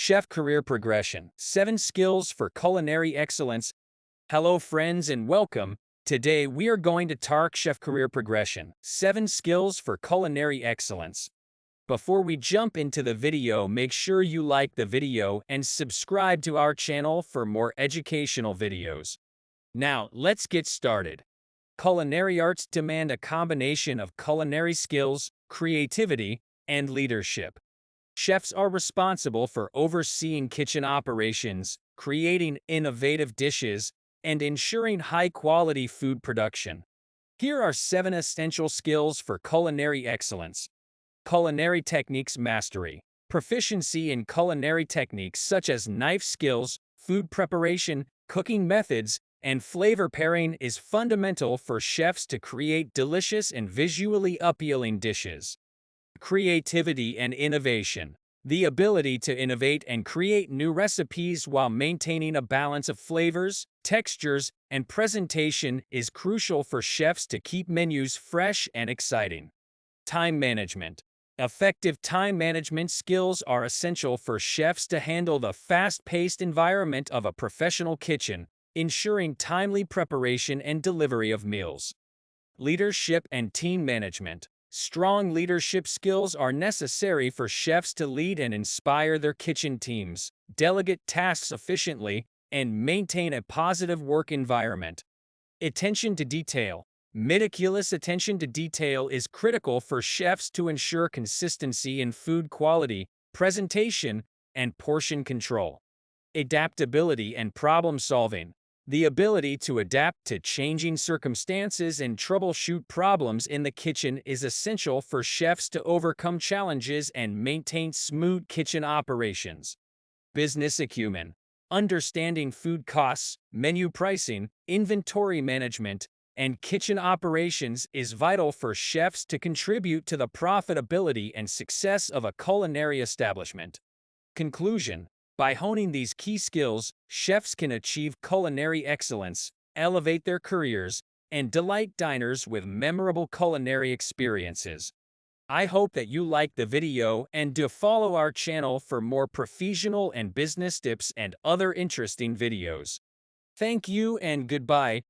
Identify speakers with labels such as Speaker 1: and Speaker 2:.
Speaker 1: Chef Career Progression, 7 Skills for Culinary Excellence. Hello friends and welcome. Today we are going to talk Chef Career Progression, 7 Skills for Culinary Excellence. Before we jump into the video, make sure you like the video and subscribe to our channel for more educational videos. Now, let's get started. Culinary arts demand a combination of culinary skills, creativity, and leadership. Chefs are responsible for overseeing kitchen operations, creating innovative dishes, and ensuring high-quality food production. Here are 7 essential skills for culinary excellence. Culinary techniques mastery. Proficiency in culinary techniques such as knife skills, food preparation, cooking methods, and flavor pairing is fundamental for chefs to create delicious and visually appealing dishes. Creativity and innovation. The ability to innovate and create new recipes while maintaining a balance of flavors, textures, and presentation is crucial for chefs to keep menus fresh and exciting. Time management. Effective time management skills are essential for chefs to handle the fast-paced environment of a professional kitchen, ensuring timely preparation and delivery of meals. Leadership and team management. Strong leadership skills are necessary for chefs to lead and inspire their kitchen teams, delegate tasks efficiently, and maintain a positive work environment. Attention to detail. Meticulous attention to detail is critical for chefs to ensure consistency in food quality, presentation, and portion control. Adaptability and problem solving. The ability to adapt to changing circumstances and troubleshoot problems in the kitchen is essential for chefs to overcome challenges and maintain smooth kitchen operations. Business acumen. Understanding food costs, menu pricing, inventory management, and kitchen operations is vital for chefs to contribute to the profitability and success of a culinary establishment. Conclusion. By honing these key skills, chefs can achieve culinary excellence, elevate their careers, and delight diners with memorable culinary experiences. I hope that you liked the video and do follow our channel for more professional and business tips and other interesting videos. Thank you and goodbye.